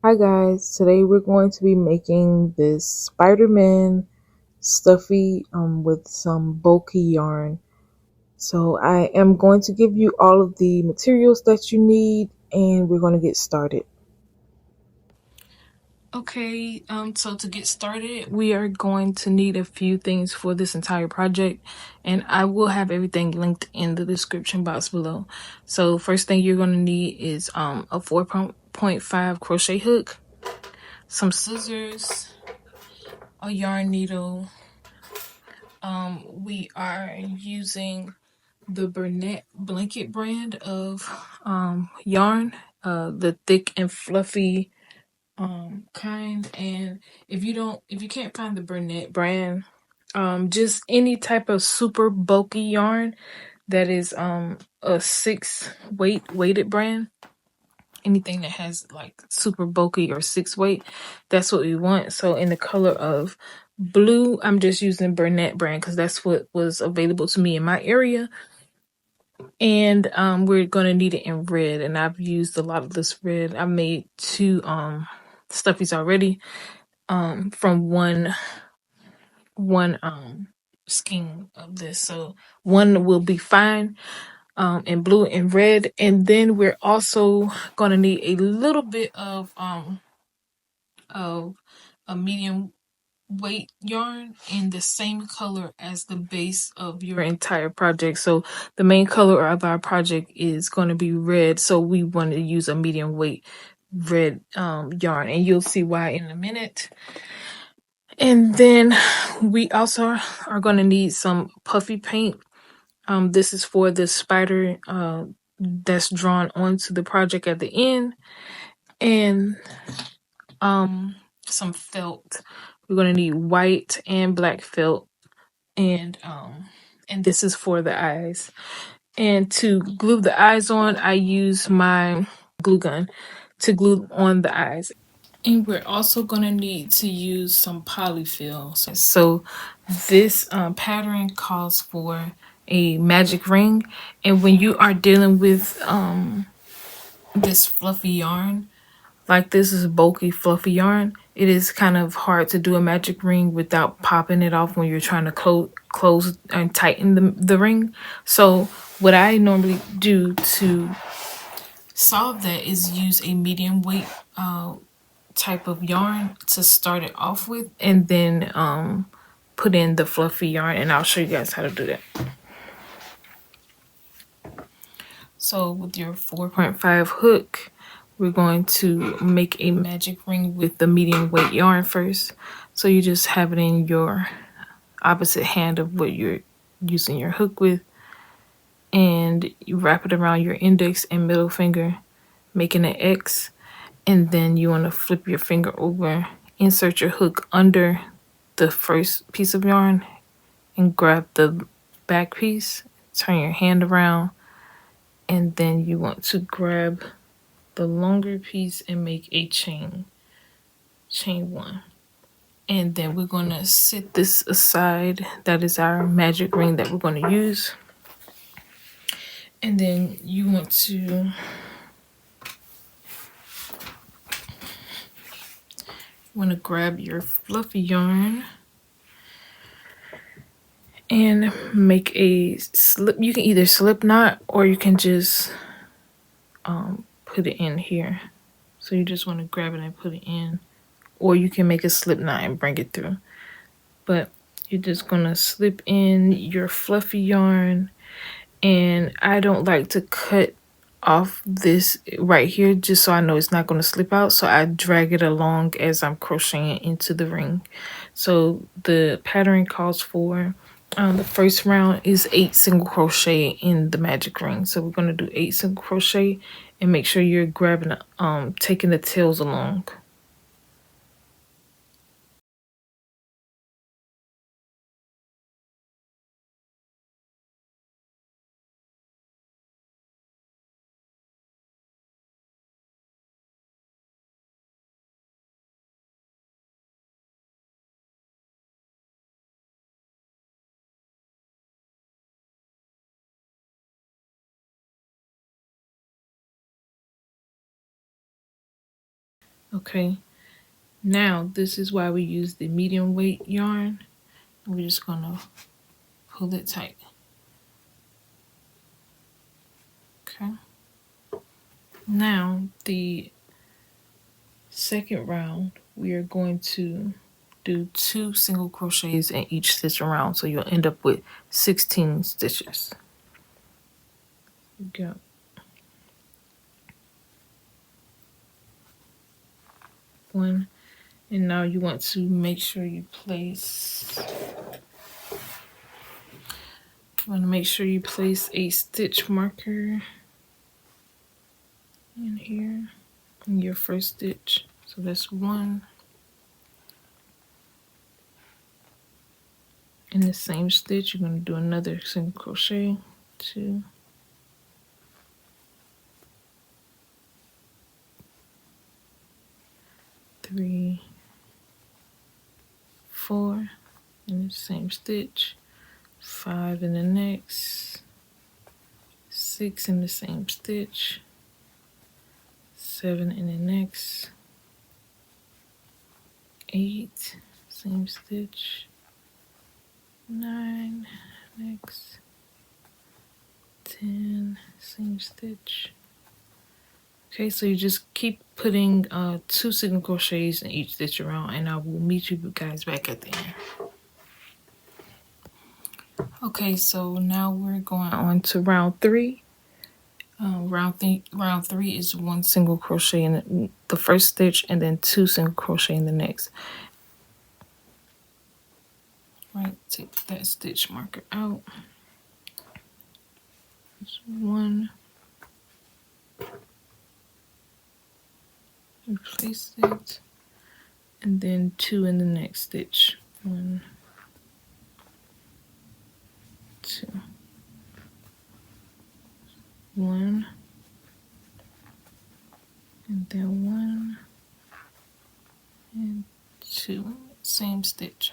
Hi guys, today we're going to be making this Spider-Man stuffy with some bulky yarn. So I am going to give you all of the materials that you need and we're going to get started. Okay, so to get started, we are going to need a few things for this entire project, and I will have everything linked in the description box below. So first thing you're going to need is a 4.5 crochet hook, some scissors, a yarn needle. We are using the Bernat blanket brand of yarn, the thick and fluffy kind. And if you can't find the Bernat brand, just any type of super bulky yarn that is a 6 weighted brand, anything that has like super bulky or 6 weight, that's what we want. So in the color of blue, I'm just using Bernat brand because that's what was available to me in my area. And we're gonna need it in red, and I've used a lot of this red. I made 2 stuffies already from one skein of this, so one will be fine in blue and red. And then we're also gonna need a little bit of a medium weight yarn in the same color as the base of your entire project. So the main color of our project is going to be red, so we want to use a medium weight red yarn, and you'll see why in a minute. And then we also are going to need some puffy paint. This is for the spider that's drawn onto the project at the end. And some felt. We're going to need white and black felt. And this is for the eyes. And to glue the eyes on, I use my glue gun to glue on the eyes. And we're also going to need to use some polyfill. So this pattern calls for a magic ring. And when you are dealing with this fluffy yarn, like this is bulky fluffy yarn, it is kind of hard to do a magic ring without popping it off when you're trying to close and tighten the ring. So what I normally do to solve that is use a medium weight type of yarn to start it off with, and then put in the fluffy yarn, and I'll show you guys how to do that. So with your 4.5 hook, we're going to make a magic ring with the medium weight yarn first. So you just have it in your opposite hand of what you're using your hook with, and you wrap it around your index and middle finger, making an X. And then you want to flip your finger over, insert your hook under the first piece of yarn, and grab the back piece, turn your hand around, and then you want to grab the longer piece and make a chain 1. And then we're going to set this aside. That is our magic ring that we're going to use. And then you want to grab your fluffy yarn and make a slip. You can either slip knot or you can just put it in here. So you just want to grab it and put it in, or you can make a slip knot and bring it through. But you're just gonna slip in your fluffy yarn, and I don't like to cut off this right here just so I know it's not going to slip out, so I drag it along as I'm crocheting into the ring. So the pattern calls for the first round is 8 single crochet in the magic ring. So we're going to do 8 single crochet, and make sure you're grabbing taking the tails along. Okay, now this is why we use the medium weight yarn. We're just gonna pull it tight. Okay, now the second round we are going to do 2 single crochets in each stitch around, so you'll end up with 16 stitches. Go. One, and now you want to make sure you place a stitch marker in here in your first stitch. So that's 1. In the same stitch, you're going to do another single crochet, 2, 3, 4 in the same stitch, 5 in the next, 6 in the same stitch, 7 in the next, 8 same stitch, 9 next, 10 same stitch. Okay, so you just keep putting 2 single crochets in each stitch around, and I will meet you guys back at the end. Okay, so now we're going on to round 3. Round 3 is 1 single crochet in the first stitch and then 2 single crochet in the next. Right, take that stitch marker out. Just 1. Replace it, and then 2 in the next stitch. 1, 2, 1, and then 1 and 2, same stitch.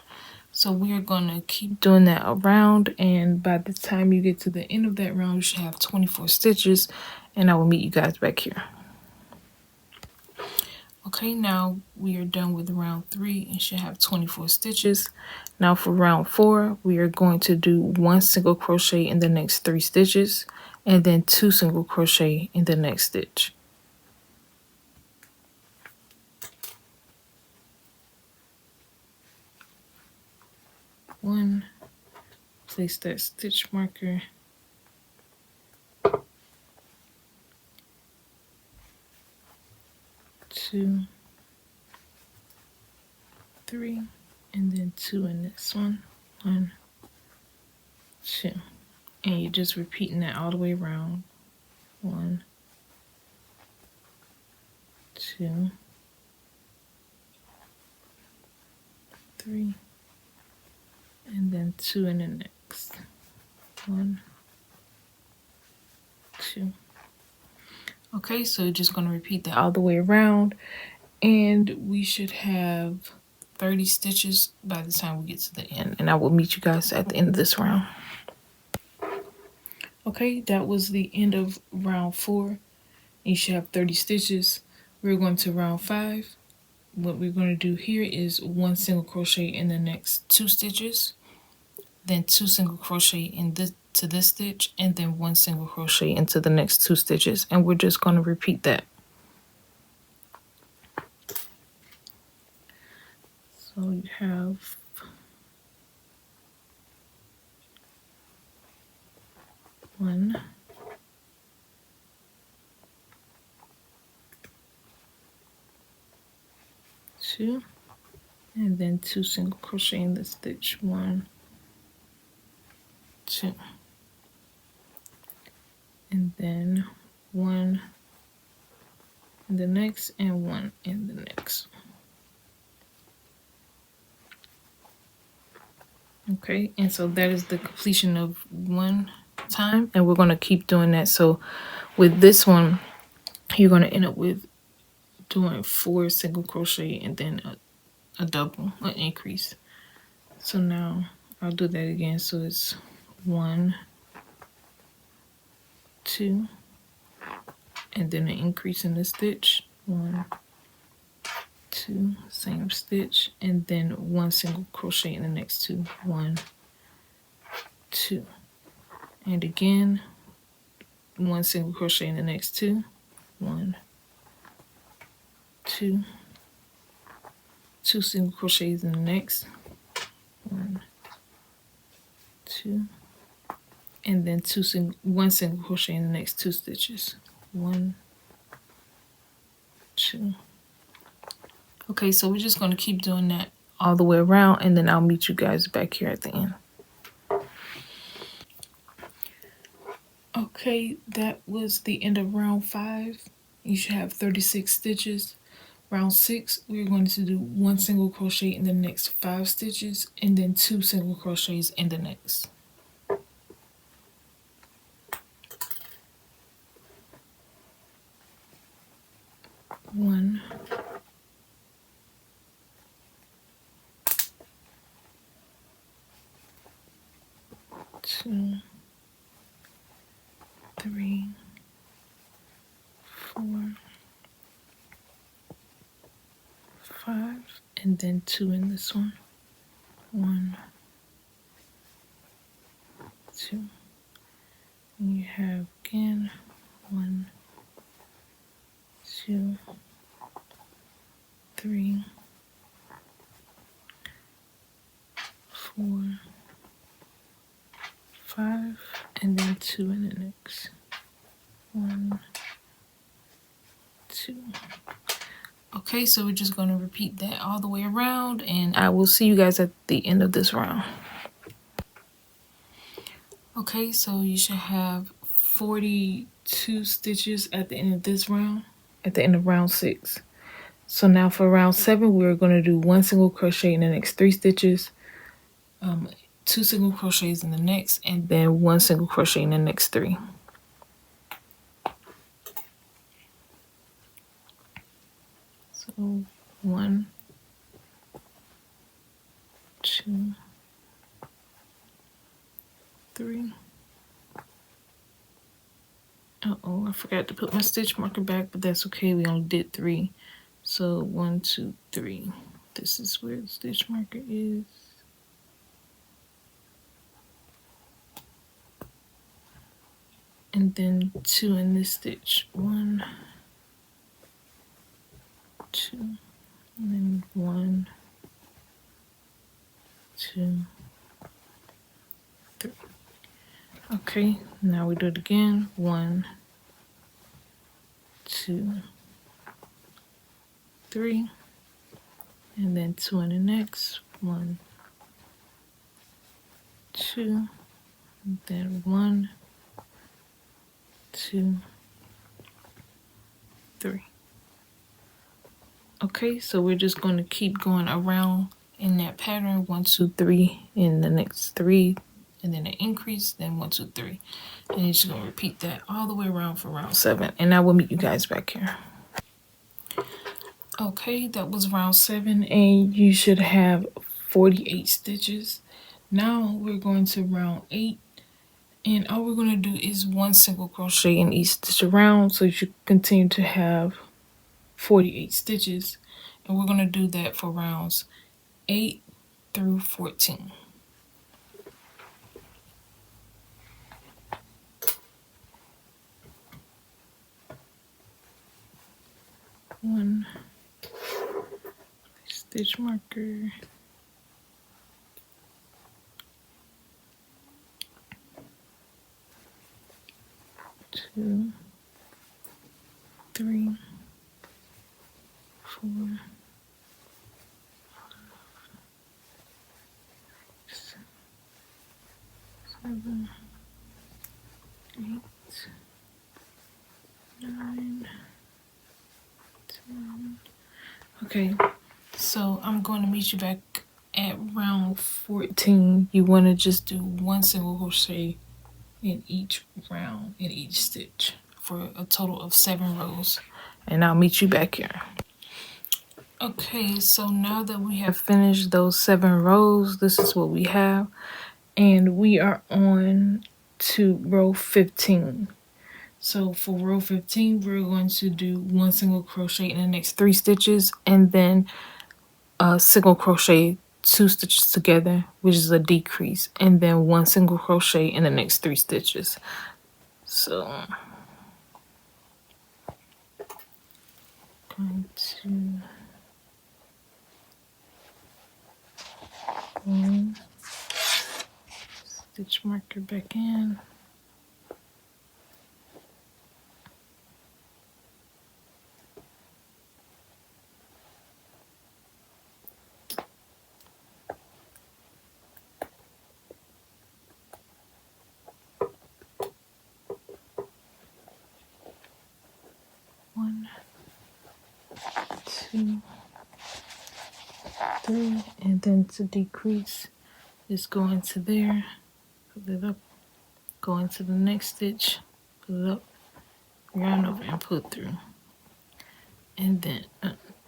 So we are going to keep doing that around, and by the time you get to the end of that round, you should have 24 stitches, and I will meet you guys back here. Okay, now we are done with round 3 and should have 24 stitches. Now for round 4, we are going to do 1 single crochet in the next 3 stitches and then 2 single crochet in the next stitch. One, place that stitch marker. 2, 3, and then 2 in this one. 1, 2, and you're just repeating that all the way around. 1, 2, 3, and then 2 in the next. 1, 2. Okay, so you're just going to repeat that all the way around, and we should have 30 stitches by the time we get to the end, and I will meet you guys at the end of this round. Okay, that was the end of round 4. You should have 30 stitches. We're going to round 5. What we're going to do here is 1 single crochet in the next 2 stitches, then 2 single crochet in this to this stitch, and then 1 single crochet into the next 2 stitches, and we're just going to repeat that. So you have 1, 2, and then 2 single crochet in the stitch. 1, 2, and then 1 in the next and 1 in the next. Okay, and so that is the completion of 1 time, and we're going to keep doing that. So with this one, you're going to end up with doing 4 single crochet and then a double, an increase. So now I'll do that again. So it's 1, 2, and then an increase in the stitch. 1, 2, same stitch, and then 1 single crochet in the next 2. 1, 2, and again 1 single crochet in the next 2. 1, 2, 2 single crochets in the next 1, 2, and then 1 single crochet in the next 2 stitches. 1, 2. Okay, so we're just going to keep doing that all the way around, and then I'll meet you guys back here at the end. Okay, that was the end of round 5. You should have 36 stitches. Round 6, we're going to do 1 single crochet in the next 5 stitches, and then 2 single crochets in the next. 1, 2, 3, 4, 5, and then 2 in this one. 1, 2. And you have again 1, 2, 3, 4, 5, and then 2 in the next. 1, 2. Okay, so we're just going to repeat that all the way around, and I will see you guys at the end of this round. Okay, so you should have 42 stitches at the end of this round, at the end of round 6. So now for round 7, we're going to do 1 single crochet in the next 3 stitches, 2 single crochets in the next, and then 1 single crochet in the next 3. So 1, 2, 3. Uh-oh, I forgot to put my stitch marker back, but that's okay. We only did 3. So 1, 2, 3. This is where the stitch marker is. And then 2 in this stitch. 1, 2, and then 1, 2, 3. Okay, now we do it again. 1, 2, 3, and then 2 in the next. 1, 2, and then 1, 2, 3. Okay, so we're just going to keep going around in that pattern. 1, 2, 3 in the next 3, and then an increase, then 1, 2, 3, and you're just going to repeat that all the way around for round 7, and I will meet you guys back here. Okay, that was round 7, and you should have 48 stitches. Now we're going to round 8, and all we're going to do is 1 single crochet in each stitch around, so you should continue to have 48 stitches, and we're going to do that for rounds 8 through 14. One stitch marker, 2, 3, 4, 7, 8, 9, 10. Okay, so I'm going to meet you back at round 14. You want to just do 1 single crochet in each round, in each stitch, for a total of 7 rows, and I'll meet you back here. Okay, so now that we have finished those 7 rows, this is what we have, and we are on to row 15. So for row 15, we're going to do 1 single crochet in the next 3 stitches, and then a single crochet 2 stitches together, which is a decrease, and then 1 single crochet in the next 3 stitches. So going to one stitch marker back in. One, two, three, and then to decrease is go into there, put it up, go into the next stitch, put it up, yarn over and pull through, and then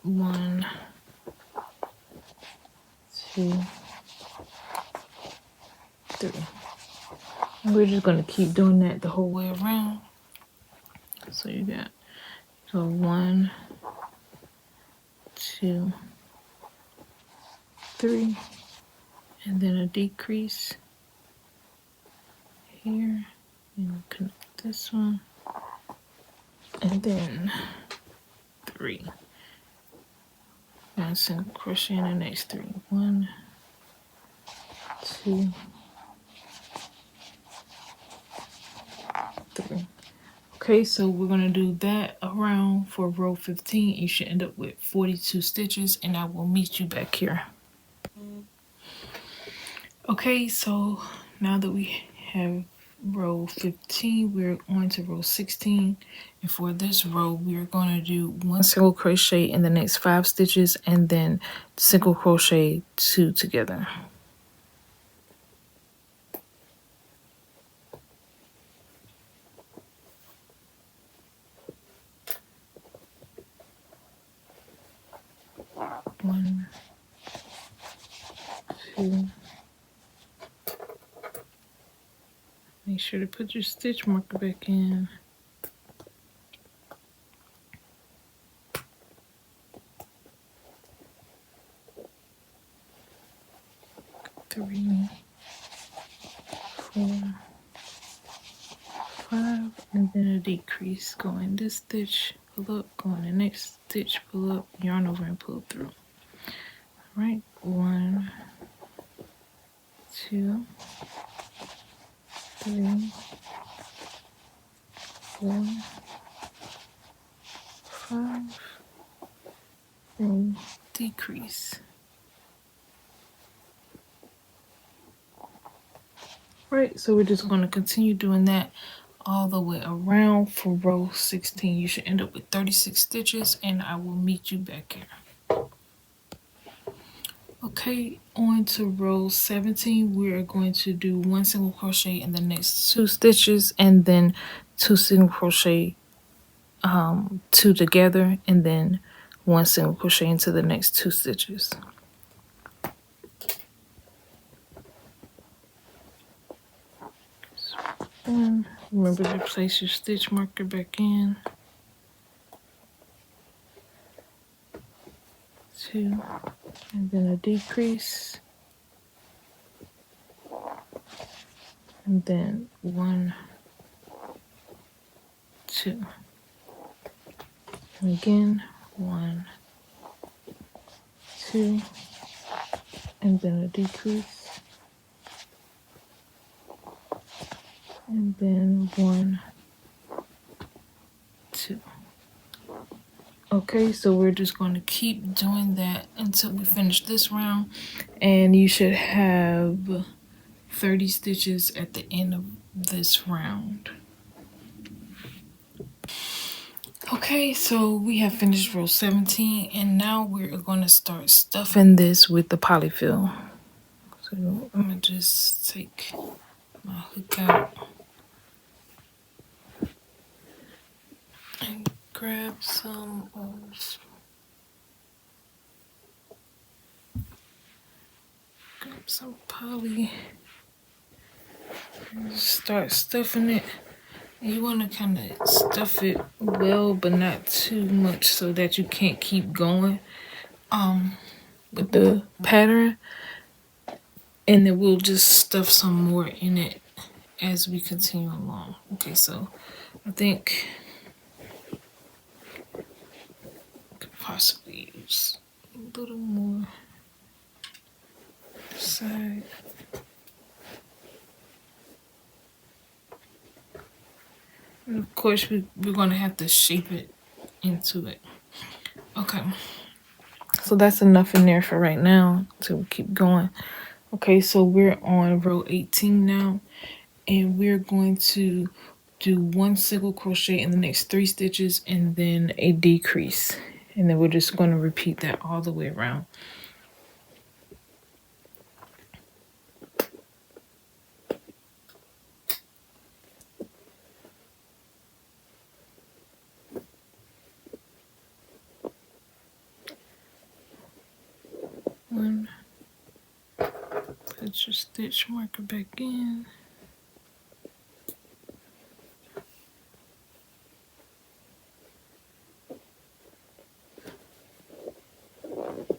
1, 2, 3. And we're just gonna keep doing that the whole way around. So you got 1, 2, 3, and then a decrease here, and connect this one, and then 3. And single crochet in the next 3. 1, 2, 3. Okay, so we're gonna do that around for row 15. You should end up with 42 stitches, and I will meet you back here. Okay, so now that we have row 15, we're on to row 16, and for this row we are going to do 1 single crochet in the next 5 stitches, and then single crochet 2 together. One, two. Make sure to put your stitch marker back in. 3, 4, 5, and then a decrease. Go in this stitch, pull up, go in the next stitch, pull up, yarn over and pull through. All right, 1, 2, 3, 4, 5, and decrease. Right, so we're just going to continue doing that all the way around for row 16. You should end up with 36 stitches, and I will meet you back here. Okay, on to row 17. We are going to do 1 single crochet in the next 2 stitches, and then 2 single crochet 2 together, and then 1 single crochet into the next 2 stitches. And remember to place your stitch marker back in. 2, and then a decrease, and then 1, 2, and again 1, 2, and then a decrease, and then 1, 2. Okay, so we're just going to keep doing that until we finish this round, and you should have 30 stitches at the end of this round. Okay, so we have finished row 17, and now we're going to start stuffing this with the polyfill. So I'm going to just take my hook out and grab some poly, start stuffing it And you want to kind of stuff it well, but not too much so that you can't keep going with the pattern. And then we'll just stuff some more in it as we continue along. Okay, so I think I could possibly use a little more side. And of course, we're going to have to shape it into it. Okay, so that's enough in there for right now to keep going. Okay, so we're on row 18 now, and we're going to do 1 single crochet in the next 3 stitches and then a decrease, and then we're just going to repeat that all the way around. One, put your stitch marker back in.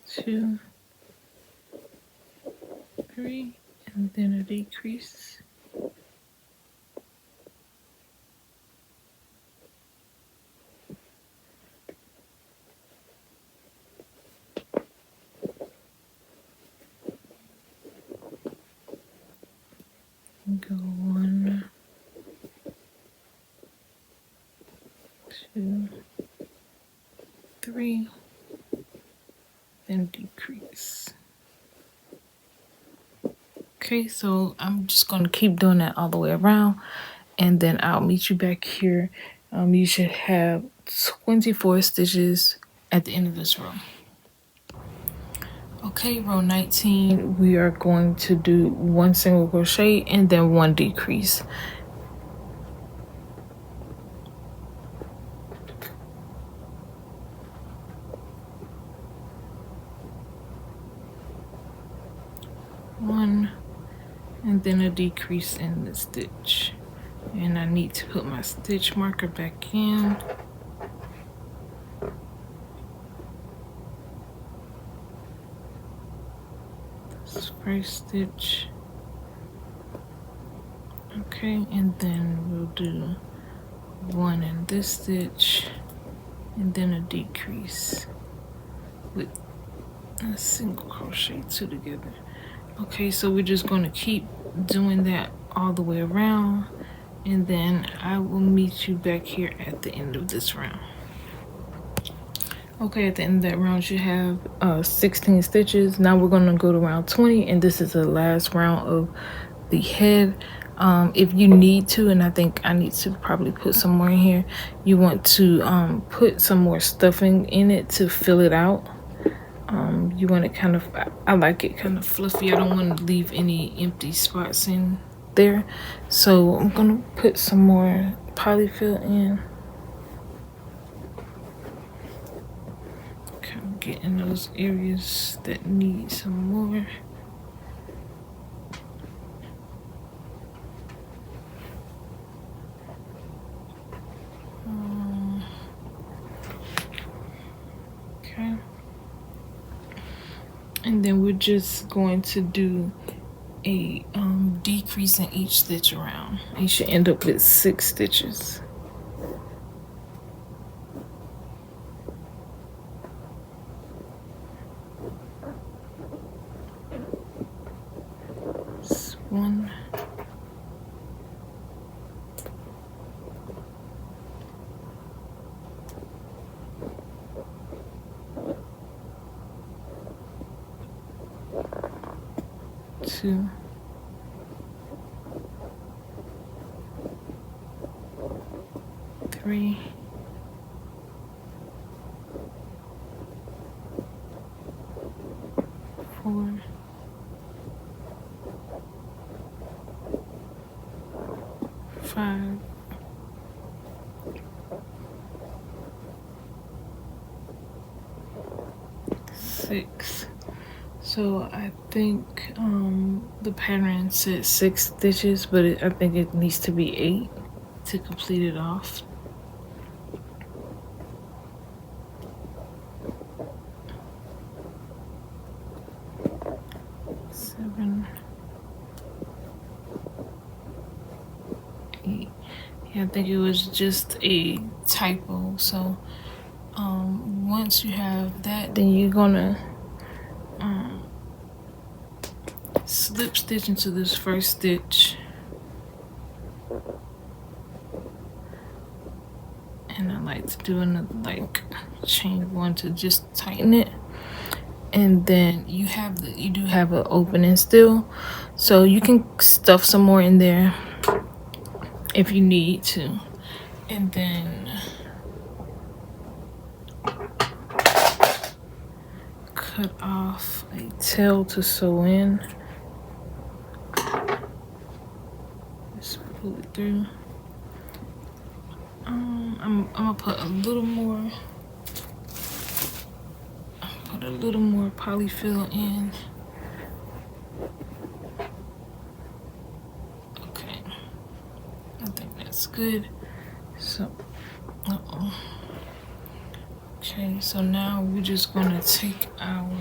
2, 3, and then a decrease. Go 1, 2, 3, then decrease. Okay, so I'm just going to keep doing that all the way around, and then I'll meet you back here. You should have 24 stitches at the end of this row. Okay, row 19, we are going to do 1 single crochet and then 1 decrease. One, and then a decrease in the stitch. And I need to put my stitch marker back in. This first stitch. Okay, and then we'll do 1 in this stitch and then a decrease with a single crochet 2 together. Okay, so we're just going to keep doing that all the way around, and then I will meet you back here at the end of this round. Okay, at the end of that round you have 16 stitches. Now we're going to go to round 20, and this is the last round of the head. If you need to, and I think I need to probably put some more in here, you want to put some more stuffing in it to fill it out. You want it kind of, I like it kind of fluffy. I don't want to leave any empty spots in there. So I'm going to put some more polyfill in. Kind of get in those areas that need some more. Okay. And then we're just going to do a decrease in each stitch around. You should end up with 6 stitches. That's 1. 2. 3. 4. 5. 6. So I think the pattern said 6 stitches, but I think it needs to be 8 to complete it off. Seven, 8. Yeah, I think it was just a typo. So once you have that, then you're gonna slip stitch into this first stitch, and I like to do another chain 1 to just tighten it. And then you do have an opening still, so you can stuff some more in there if you need to. And then cut off a tail to sew in. Just pull it through. I'm gonna put a little more. Put a little more polyfill in. Okay, I think that's good. So, okay, so now we're just gonna take our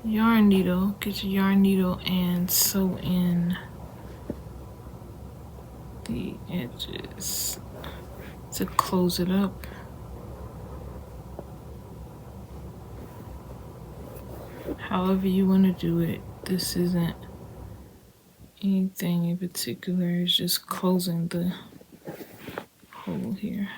yarn needle. Get your yarn needle and sew in the edges to close it up. However you want to do it. This isn't anything in particular. It's just closing the hole here.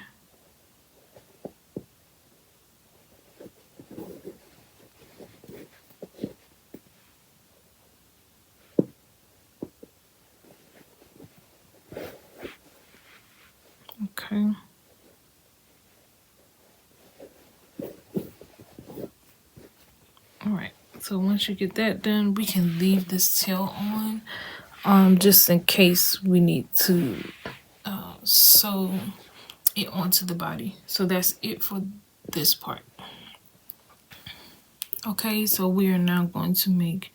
Okay. All right. So once you get that done, we can leave this tail on, just in case we need to sew it onto the body. So that's it for this part. Okay, so we are now going to make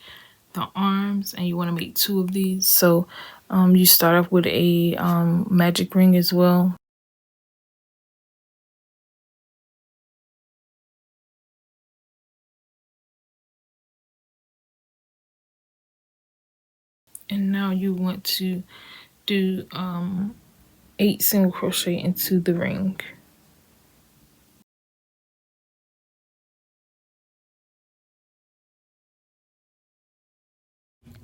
the arms, and you want to make 2 of these. So you start off with a magic ring as well. And now you want to do 8 single crochet into the ring.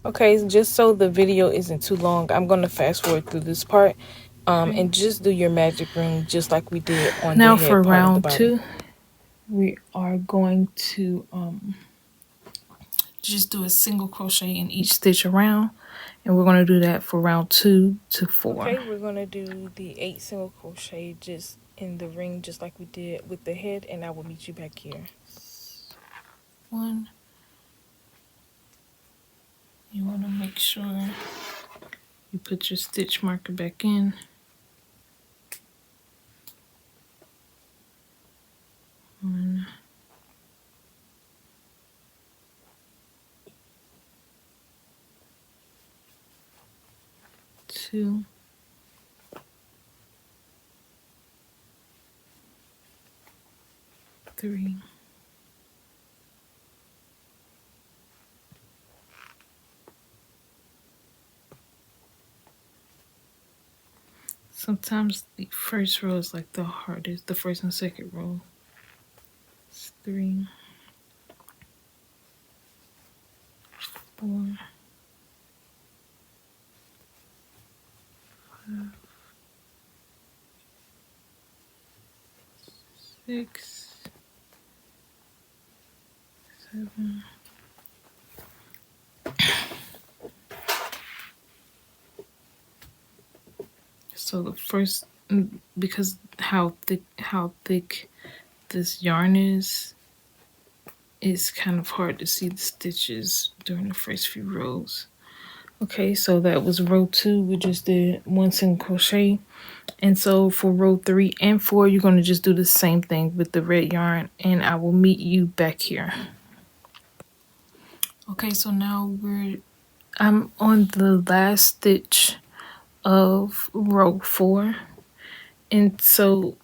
Okay, just so the video isn't too long, I'm going to fast forward through this part, and just do your magic ring just like we did on the head part of the body. Now for round 2, we are going to just do a single crochet in each stitch around, and we're going to do that for round 2 to 4. Okay, we're going to do the 8 single crochet just in the ring just like we did with the head, and I will meet you back here. 1. You want to make sure you put your stitch marker back in. 1, 2, 3, 4. Sometimes the first row is like the hardest, the first and second row. It's 3, 4, 5, 6, 7. So the first, because how thick this yarn is, it's kind of hard to see the stitches during the first few rows. Okay, so that was row 2. We just did 1 single crochet. And so for row 3 and 4, you're going to just do the same thing with the red yarn, and I will meet you back here. Okay, so now I'm on the last stitch of row 4. And so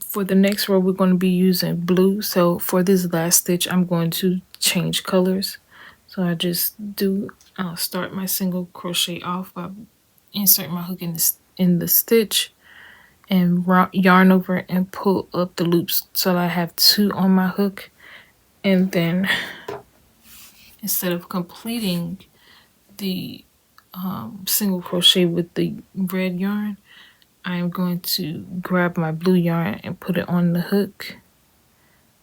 for the next row, we're going to be using blue. So for this last stitch, I'm going to change colors. So I'll start my single crochet off by insert my hook in the stitch and yarn over and pull up the loops so I have 2 on my hook. And then instead of completing the single crochet with the red yarn, I'm going to grab my blue yarn and put it on the hook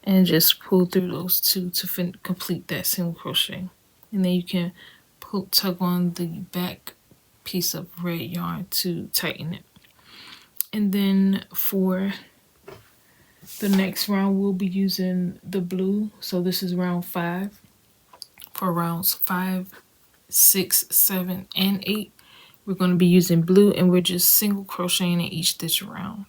and just pull through those 2 to complete that single crochet. And then you can tug on the back piece of red yarn to tighten it. And then for the next round, we'll be using the blue. So this is round 5. For rounds 5, 6, 7, and 8, we're going to be using blue, and we're just single crocheting in each stitch around.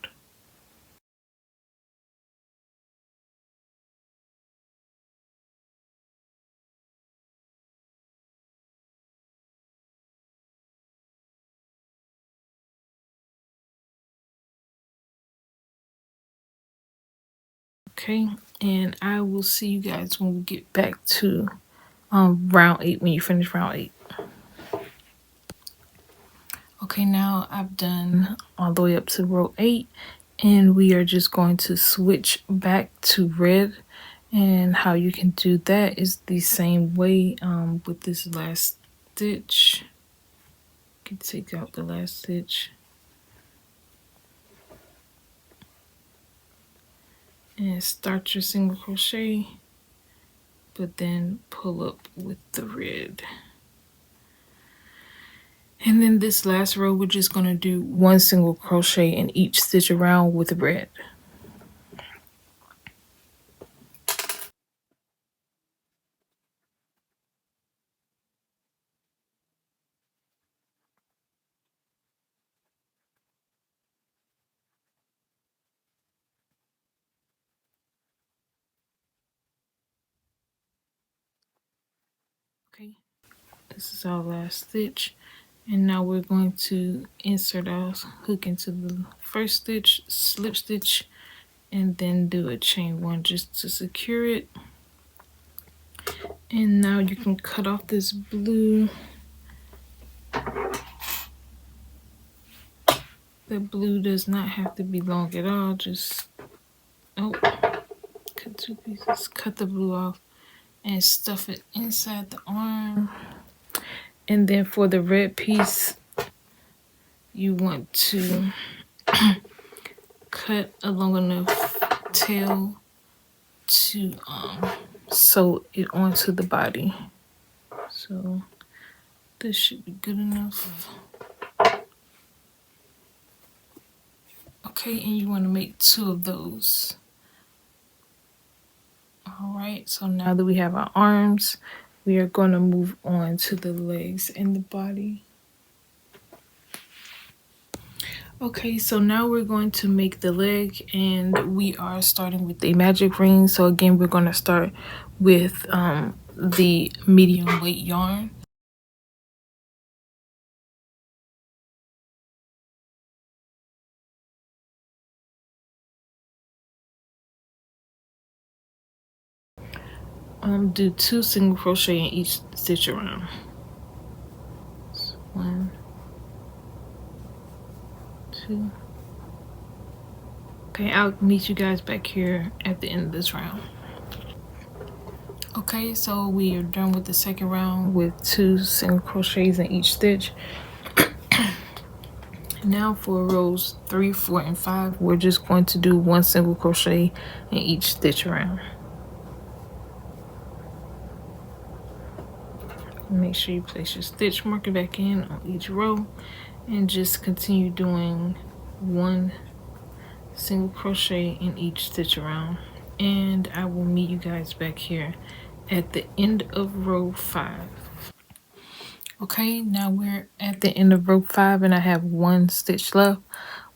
Okay, and I will see you guys when we get back to round 8, when you finish round 8. Okay, now I've done all the way up to row 8, and we are just going to switch back to red. And how you can do that is the same way with this last stitch. You can take out the last stitch and start your single crochet, but then pull up with the red. And then this last row, we're just going to do 1 single crochet in each stitch around with red. Okay, this is our last stitch. And now we're going to insert our hook into the first stitch, slip stitch, and then do a chain 1 just to secure it. And now you can cut off this blue. The blue does not have to be long at all. Just cut 2 pieces, cut the blue off, and stuff it inside the arm. And then for the red piece, you want to cut a long enough tail to sew it onto the body. So this should be good enough. Okay, and you want to make 2 of those. Alright, so now that we have our arms, we are going to move on to the legs and the body. Okay, so now we're going to make the leg, and we are starting with a magic ring. So again, we're going to start with the medium weight yarn. Do 2 single crochet in each stitch around. So 1, 2. Okay, I'll meet you guys back here at the end of this round. Okay, so we are done with the second round with 2 single crochets in each stitch. Now for rows 3, 4, and 5, we're just going to do 1 single crochet in each stitch around. Make sure you place your stitch marker back in on each row, and just continue doing 1 single crochet in each stitch around. And I will meet you guys back here at the end of row 5. Okay, now we're at the end of row 5 and I have 1 stitch left.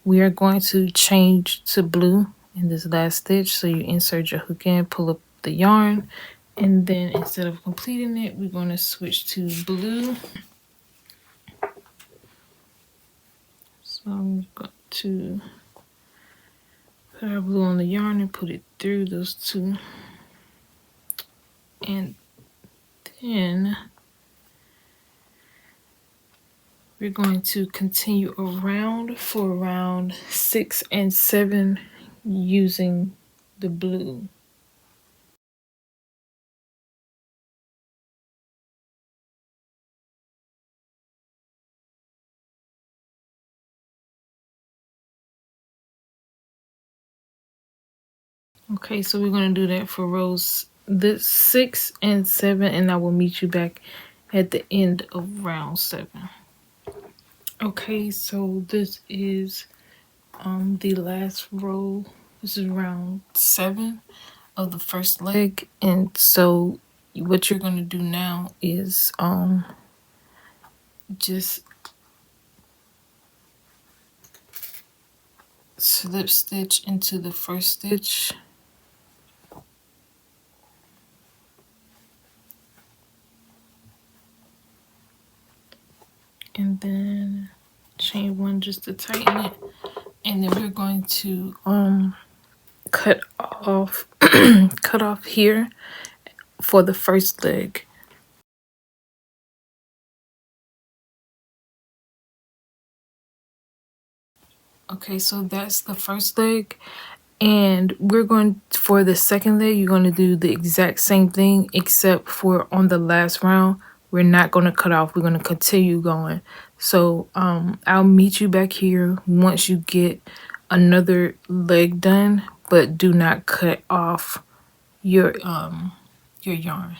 We are going to change to blue in this last stitch. So you insert your hook in, pull up the yarn, and then instead of completing it, we're going to switch to blue. So I'm going to put our blue on the yarn and put it through those two. And then we're going to continue around for round 6 and 7 using the blue. Okay, so we're going to do that for rows 6 and 7, and I will meet you back at the end of round 7. Okay, so this is the last row. This is round 7 of the first leg, and so what you're going to do now is just slip stitch into the first stitch, and then chain 1 just to tighten it, and then we're going to cut off cut off here for the first leg. Okay, so that's the first leg, and we're going for the second leg. You're going to do the exact same thing, except for on the last round we're not going to cut off, we're going to continue going. So I'll meet you back here once you get another leg done, but do not cut off your yarn.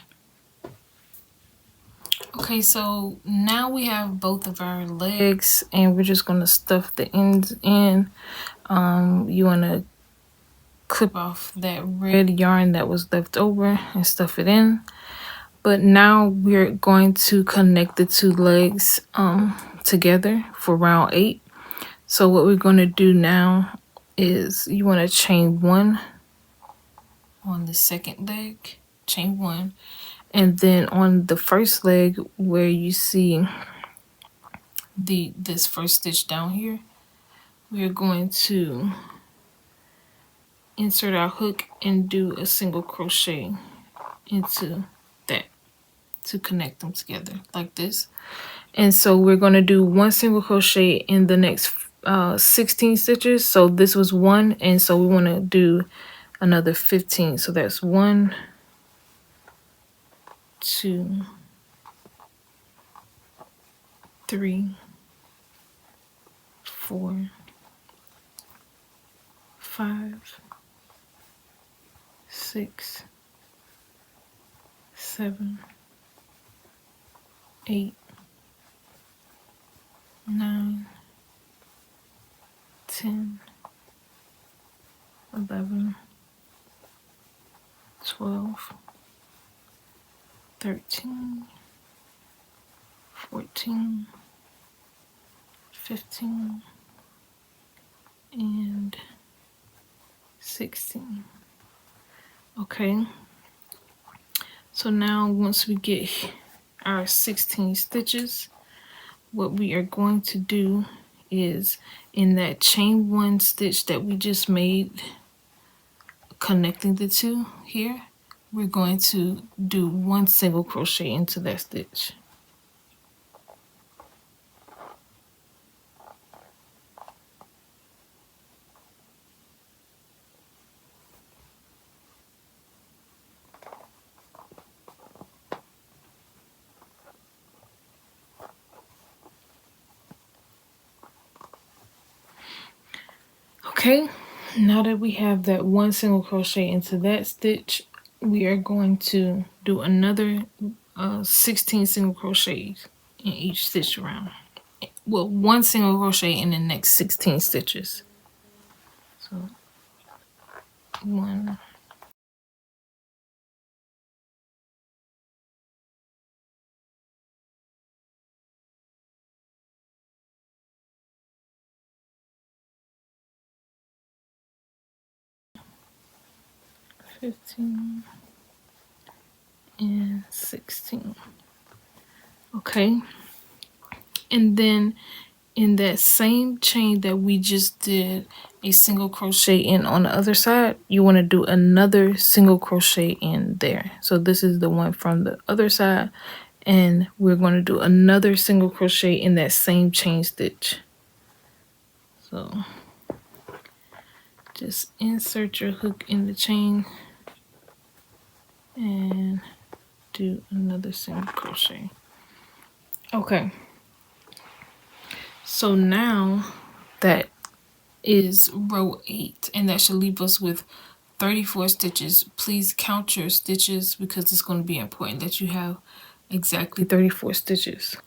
Okay, so now we have both of our legs and we're just going to stuff the ends in. You want to clip off that red yarn that was left over and stuff it in. But now we're going to connect the two legs together for round 8. So what we're going to do now is you want to chain 1 on the second leg, chain 1, and then on the first leg where you see this first stitch down here, we're going to insert our hook and do a single crochet into that to connect them together like this. And so we're going to do 1 single crochet in the next 16 stitches. So this was 1, and so we want to do another 15. So that's 1, 2, 3, 4, 5, 6, 7, 8, 9, 10, 11, 12, 13, 14, 15, and 16. Okay, so now once we get our 16 stitches, what we are going to do is in that chain 1 stitch that we just made connecting the two here, we're going to do 1 single crochet into that stitch. Okay, now that we have that 1 single crochet into that stitch, we are going to do another 16 single crochets in each stitch around. Well, 1 single crochet in the next 16 stitches. So 1, 15 and 16. Okay, and then in that same chain that we just did a single crochet in on the other side, you want to do another single crochet in there. So this is the one from the other side, and we're going to do another single crochet in that same chain stitch. So just insert your hook in the chain and do another single crochet. Okay, so now that is row 8, and that should leave us with 34 stitches. Please count your stitches because it's going to be important that you have exactly 34 stitches.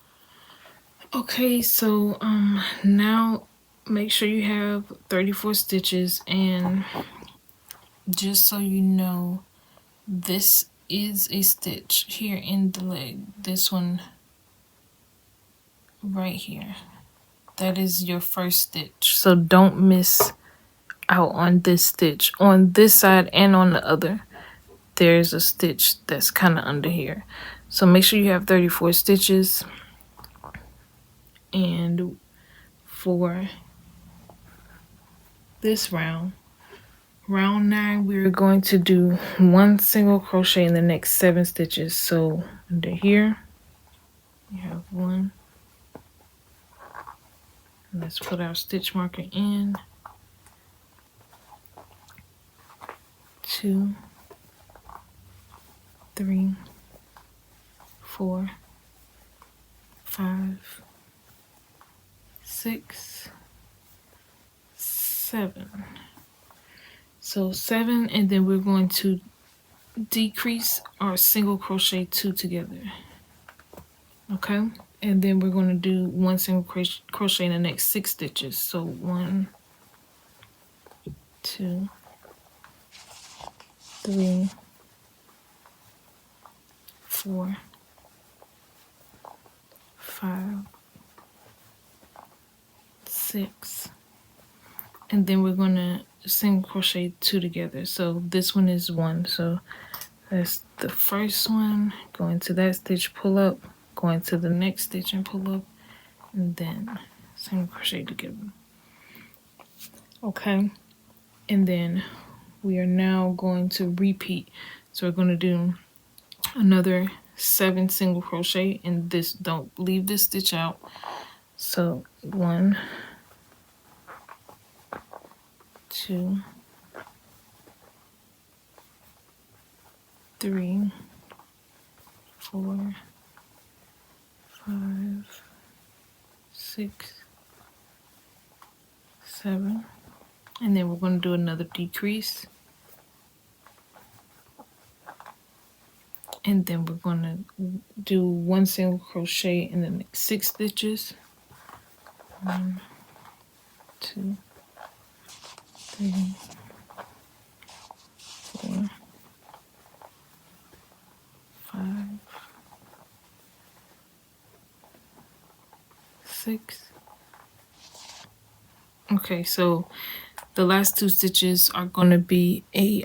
Okay, so now make sure you have 34 stitches, and just so you know, this is a stitch here in the leg. This one right here, that is your first stitch, so don't miss out on this stitch. On this side and on the other, there's a stitch that's kind of under here, so make sure you have 34 stitches. And for this round 9, we're going to do one single crochet in the next 7 stitches. So under here you have 1. Let's put our stitch marker in. 2, 3, 4, 5, 6, 7. So 7, and then we're going to decrease our single crochet 2 together. Okay, and then we're going to do one single crochet in the next 6 stitches. So 1, 2, 3, 4, 5, 6, and then we're going to single crochet 2 together. So this one is 1, so that's the first one. Go into that stitch, pull up, go into the next stitch and pull up, and then single crochet together. Okay, and then we are now going to repeat. So we're going to do another 7 single crochet, and this, don't leave this stitch out. So 1, 2, 3, 4, 5, 6, 7, and then we're going to do another decrease, and then we're going to do one single crochet in the next 6 stitches. 1, 2, 3, 4, 5, 6. Okay, so the last 2 stitches are going to be a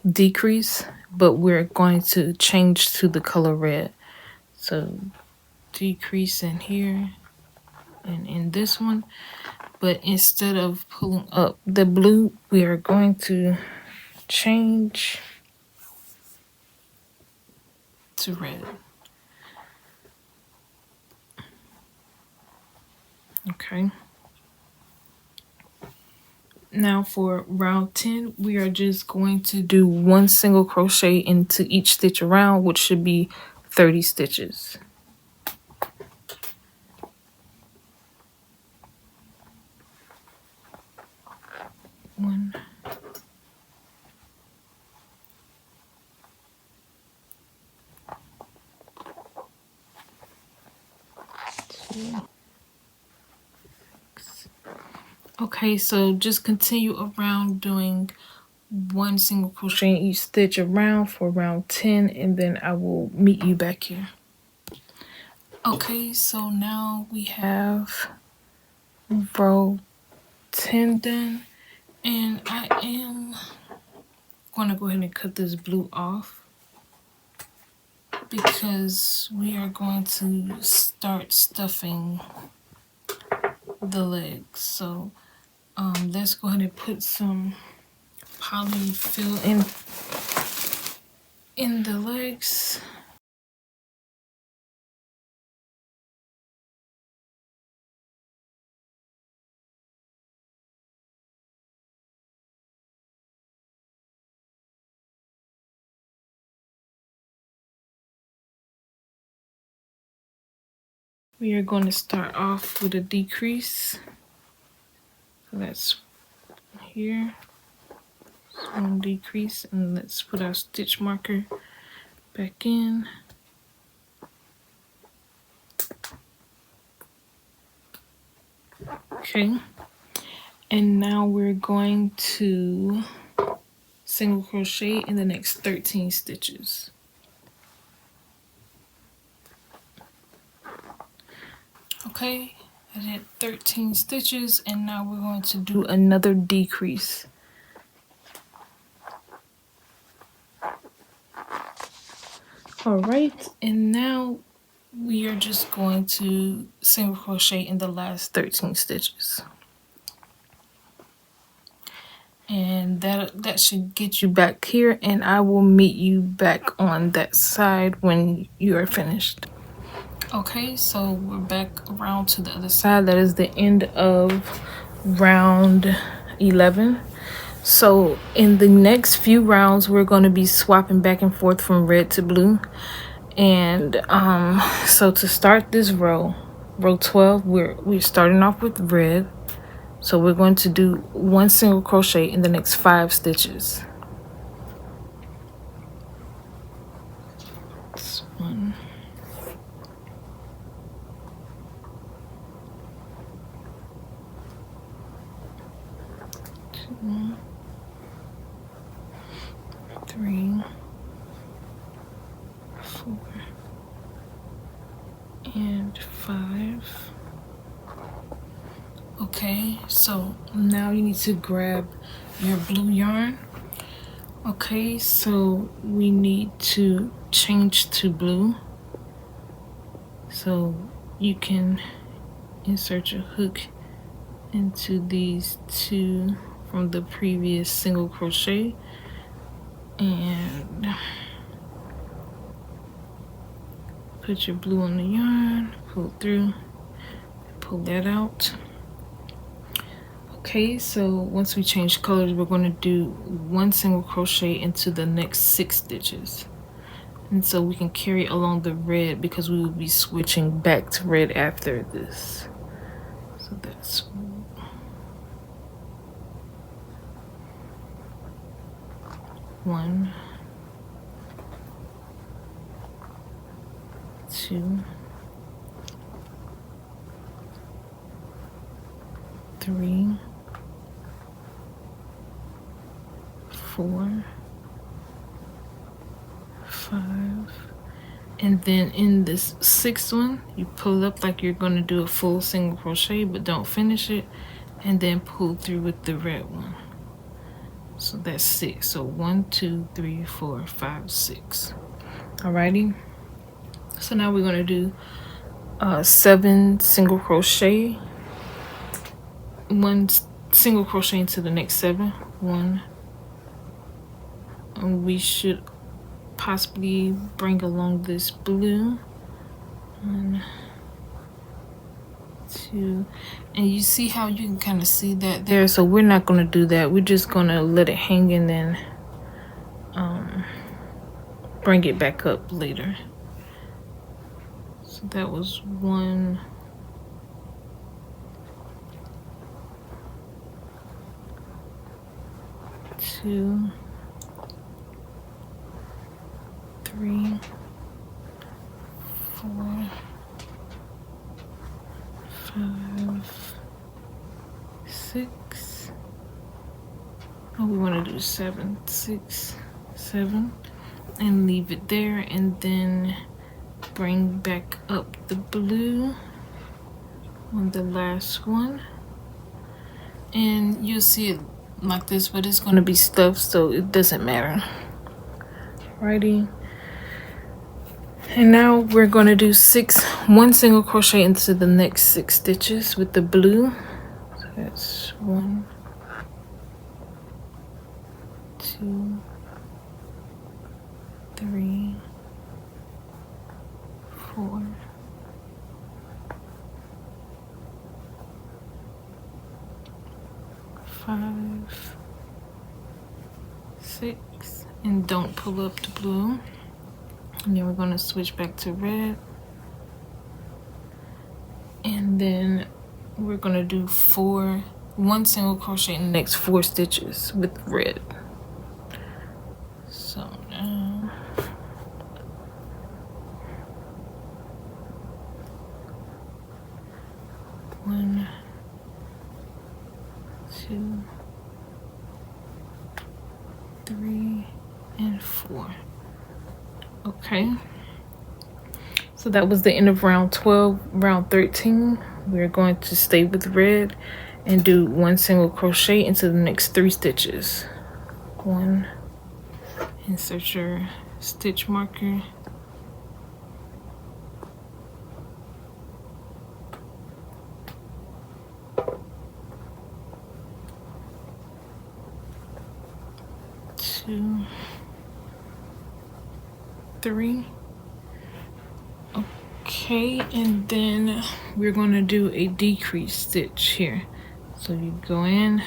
decrease, but we're going to change to the color red. So decrease in here and in this one, but instead of pulling up the blue, we are going to change to red. Okay, now for round 10, we are just going to do one single crochet into each stitch around, which should be 30 stitches. One, 2, 6. Okay, so just continue around doing one single crochet in each stitch around for round 10, and then I will meet you back here. Okay, so now we have row 10 done, and I am going to go ahead and cut this blue off because we are going to start stuffing the legs. So let's go ahead and put some polyfill in the legs. We are going to start off with a decrease. So that's here. So one decrease, and let's put our stitch marker back in. Okay. And now we're going to single crochet in the next 13 stitches. Okay, I did 13 stitches, and now we're going to do another decrease. All right, and now we are just going to single crochet in the last 13 stitches. And that should get you back here, and I will meet you back on that side when you are finished. Okay, so we're back around to the other side. That is the end of round 11. So in the next few rounds, we're going to be swapping back and forth from red to blue. And so to start this row 12, we're starting off with red. So we're going to do one single crochet in the next 5 stitches. That's 1, 2, 3, 4, and 5. Okay, so now you need to grab your blue yarn. Okay, so we need to change to blue. So you can insert your hook into these 2 from the previous single crochet and put your blue on the yarn, pull through, pull that out. Okay, so once we change colors, we're going to do 1 single crochet into the next 6 stitches. And so we can carry along the red because we will be switching back to red after this. So that's 1, 2, 3, 4, 5, and then in this 6th one, you pull up like you're going to do a full single crochet, but don't finish it, and then pull through with the red one. So that's 6. So 1, 2, 3, 4, 5, 6. Alrighty. So now we're going to do 7 single crochet, 1 single crochet into the next 7. 1, and we should possibly bring along this blue. 1, 2, and you see how you can kind of see that there. So we're not going to do that. We're just going to let it hang and then bring it back up later. So that was 1, 2, 3, 4, 5, 6. Oh, we want to do 7, 6, 7, and leave it there, and then bring back up the blue on the last one, and you'll see it like this, but it's going to be stuffed, so it doesn't matter. Righty. And now we're going to do one single crochet into the next 6 stitches with the blue. So that's 1, 2, 3, 4, 5, 6, and don't pull up the blue. And then we're going to switch back to red. And then we're going to do 1 single crochet in the next 4 stitches with red. So now 1, 2, 3, and 4. Okay, so that was the end of round 12. Round 13, we're going to stay with red and do 1 single crochet into the next 3 stitches. 1, insert your stitch marker, 2, 3. Okay, and then we're going to do a decrease stitch here. So you go in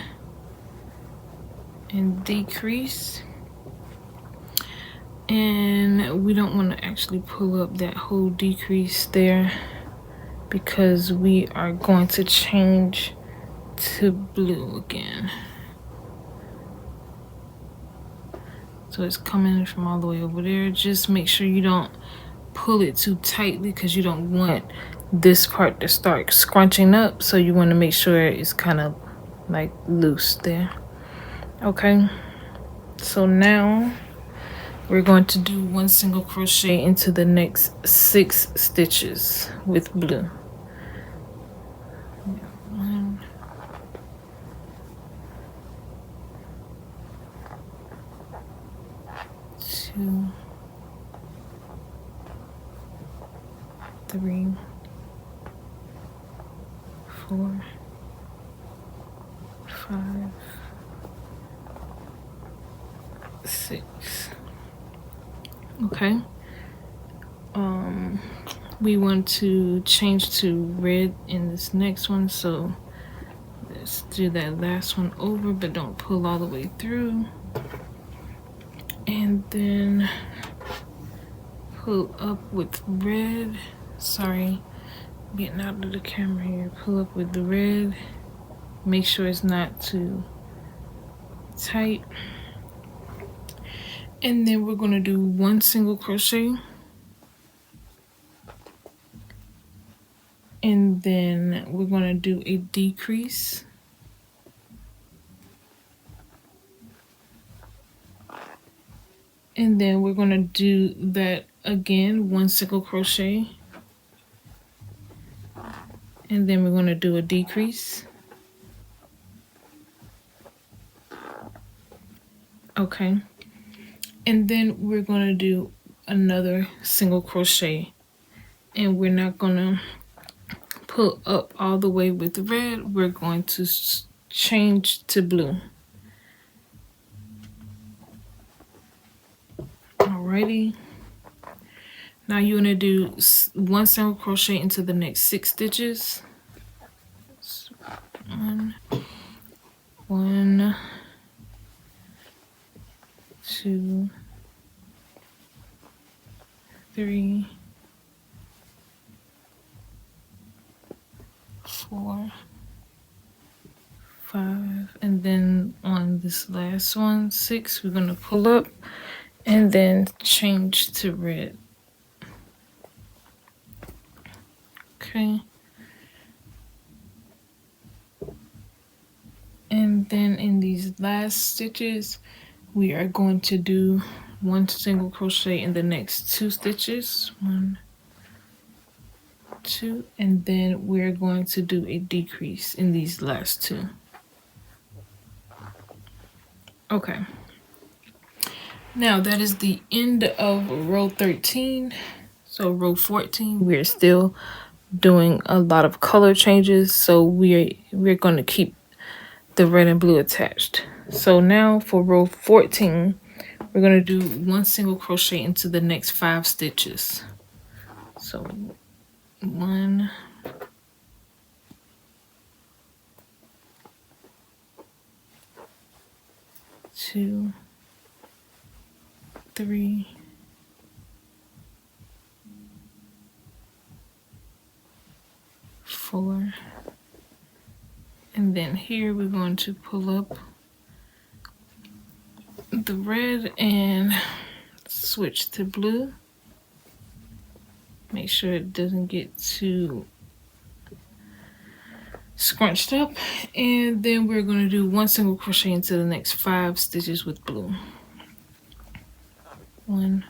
and decrease, and we don't want to actually pull up that whole decrease there because we are going to change to blue again. So it's coming from all the way over there. Just make sure you don't pull it too tightly because you don't want this part to start scrunching up. So you want to make sure it's kind of like loose there. Okay, so now we're going to do 1 single crochet into the next 6 stitches with blue. 1, 2, 3, 4, 5, 6. Okay. We want to change to red in this next one, so let's do that last one over, but don't pull all the way through. And then pull up with red. Sorry, getting out of the camera here. Pull up with the red. Make sure it's not too tight. And then we're going to do 1 single crochet. And then we're going to do a decrease. And then we're going to do that again, 1 single crochet. And then we're going to do a decrease. Okay. And then we're going to do another single crochet. And we're not going to pull up all the way with red. We're going to change to blue. Alrighty. Now you're going to do 1 single crochet into the next 6 stitches. 1, 2, 3, 4, 5, and then on this last one, 6, we're going to pull up and then change to red. Okay. And then in these last stitches, we are going to do 1 single crochet in the next 2 stitches. 1, 2, and then we're going to do a decrease in these last 2. Okay. Now that is the end of row 13. So row 14, we're still doing a lot of color changes. So we're going to keep the red and blue attached. So now for row 14, we're going to do 1 single crochet into the next 5 stitches. So 1, 2, 3, 4, and then here we're going to pull up the red and switch to blue. Make sure it doesn't get too scrunched up, and then we're going to do 1 single crochet into the next 5 stitches with blue. 1,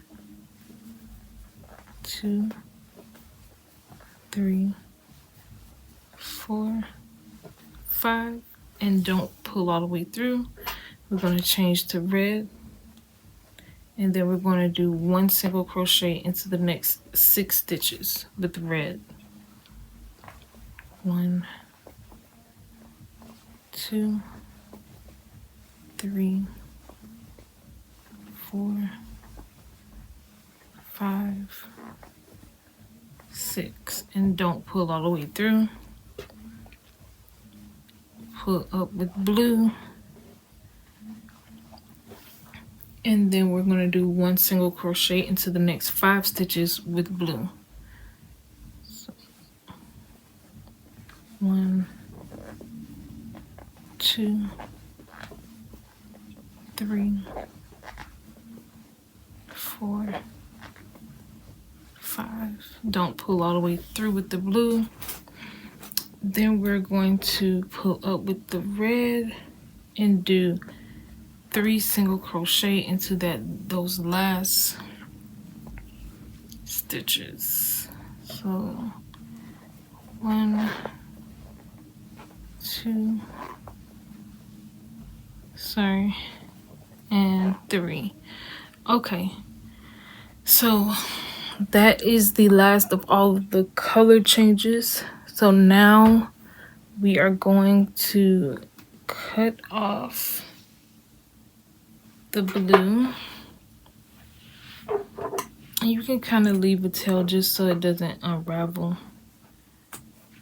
2, 3, 4, 5, and don't pull all the way through. We're going to change to red, and then we're going to do 1 single crochet into the next 6 stitches with red. 1, 2, 3, 4, 5, 6, and don't pull all the way through. Pull up with blue, and then we're going to do 1 single crochet into the next 5 stitches with blue. So 1, 2, 3, 4, 5. Don't pull all the way through with the blue. Then we're going to pull up with the red and do 3 single crochet into those last stitches. So 1, 2, and 3. Okay, so that is the last of all of the color changes. So now we are going to cut off the blue. And you can kind of leave a tail just so it doesn't unravel.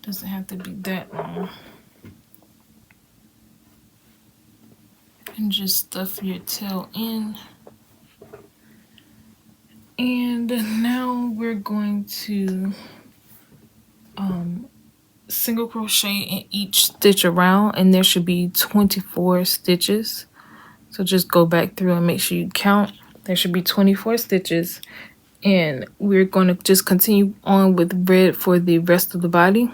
Doesn't have to be that long. And just stuff your tail in. And now we're going to single crochet in each stitch around, and there should be 24 stitches. So just go back through and make sure you count. There should be 24 stitches, and we're going to just continue on with red for the rest of the body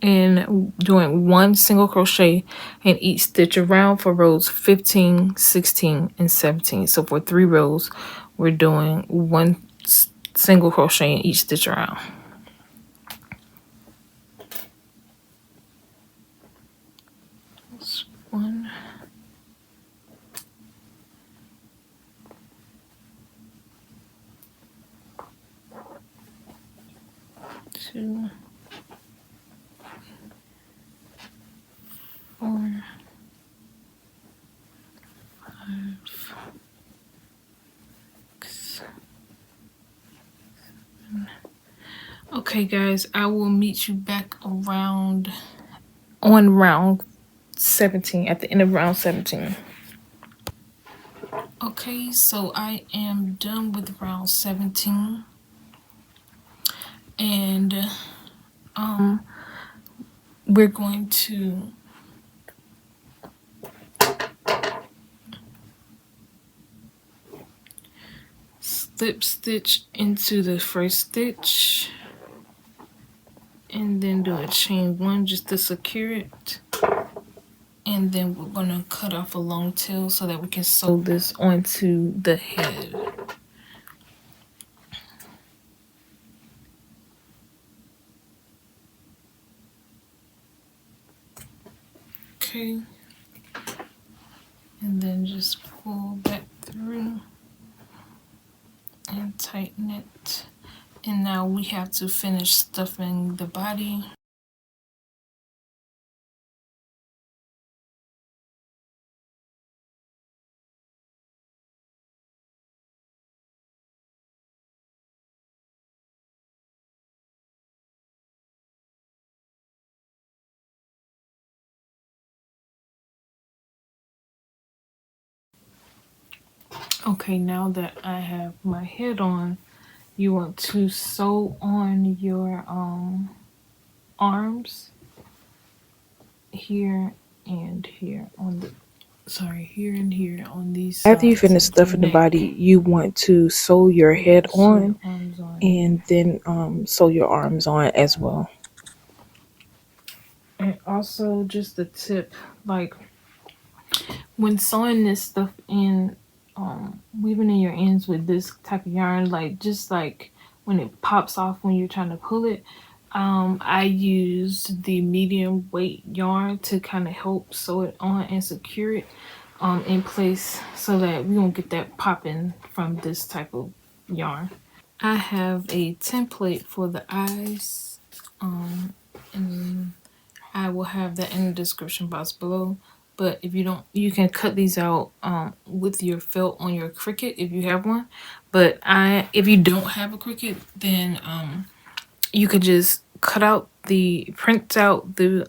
and doing 1 single crochet in each stitch around for rows 15, 16, and 17. So for 3 rows, we're doing 1 single crochet in each stitch around. That's 1, 2, 4, 5, 6, 7. Okay, guys, I will meet you back on round 17, at the end of round 17. Okay, so I am done with round 17, and we're going to slip stitch into the first stitch and then do a chain 1 just to secure it, and then we're going to cut off a long tail so that we can sew this onto the head. Okay, and then just pull that through and tighten it. And now we have to finish stuffing the body. Okay, now that I have my head on, you want to sew on your arms here and here on the here and here on these After you sides finish of your stuffing the body, neck. you want to sew your head Sew your on arms on. and then sew your arms on as well. And also just the tip, like when sewing this stuff in, weaving in your ends with this type of yarn, like just like when it pops off when you're trying to pull it, I use the medium weight yarn to kind of help sew it on and secure it in place so that we won't get that popping from this type of yarn. I have a template for the eyes, and I will have that in the description box below. But if you don't, you can cut these out with your felt on your Cricut if you have one. But if you don't have a Cricut, then you could just print out the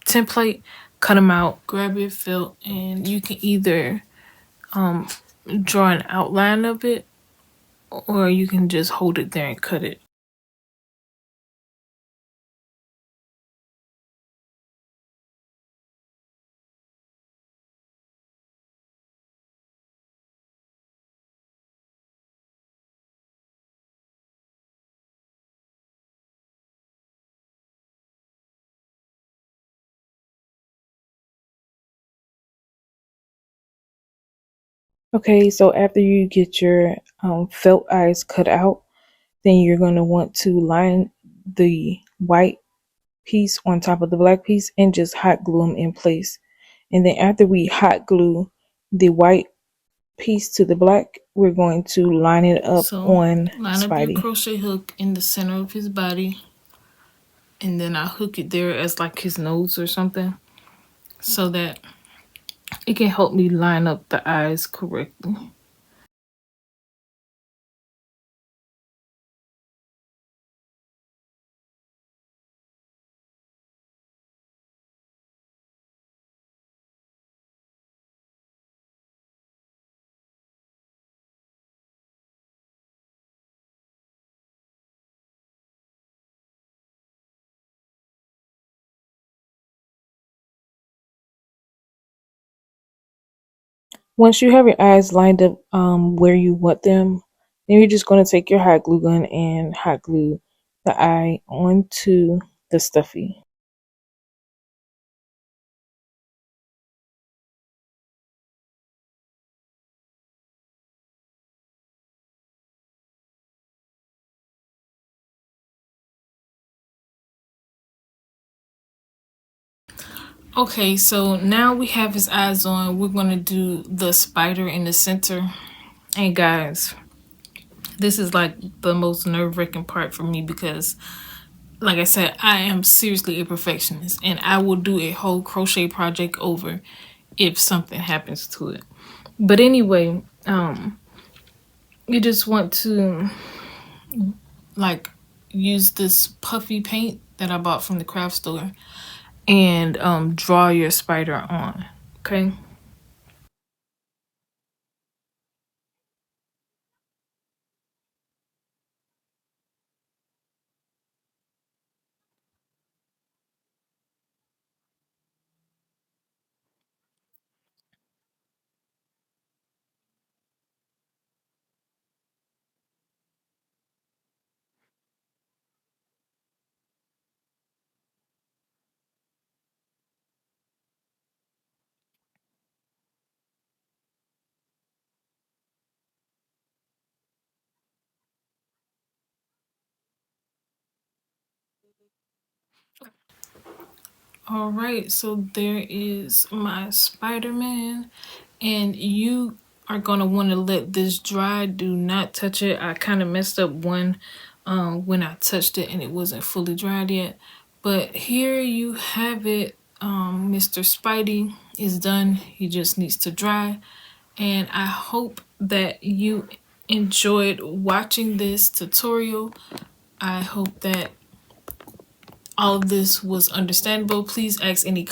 template, cut them out, grab your felt, and you can either draw an outline of it, or you can just hold it there and cut it. Okay, so after you get your felt eyes cut out, then you're going to want to line the white piece on top of the black piece and just hot glue them in place. And then after we hot glue the white piece to the black, we're going to line it up So on line up your Spidey. crochet hook in the center of his body, and then I hook it there as like his nose or something, so that it can help me line up the eyes correctly. Once you have your eyes lined up where you want them, then you're just going to take your hot glue gun and hot glue the eye onto the stuffy. Okay, so now we have his eyes on. We're gonna do the spider in the center. And guys, this is like the most nerve-wracking part for me because, like I said, I am seriously a perfectionist, and I will do a whole crochet project over if something happens to it. But anyway, you just want to like use this puffy paint that I bought from the craft store and draw your spider on. Okay. All right, so there is my Spider-Man, and you are going to want to let this dry. Do not touch it. I kind of messed up one when I touched it and it wasn't fully dried yet. But here you have it. Mr. Spidey is done. He just needs to dry. And I hope that you enjoyed watching this tutorial. I hope that all of this was understandable. Please ask any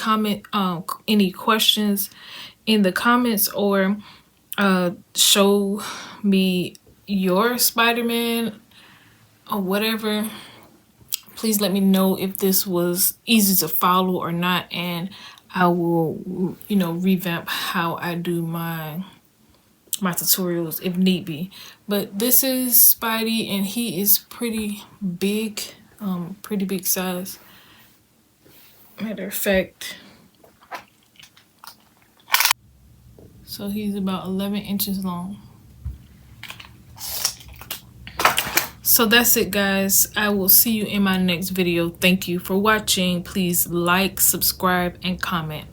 questions in the comments, or show me your Spider-Man or whatever. Please let me know if this was easy to follow or not, and I will, revamp how I do my tutorials if need be. But this is Spidey, and he is pretty big size. Matter of fact, so he's about 11 inches long. So that's it, guys. I will see you in my next video. Thank you for watching. Please like, subscribe, and comment.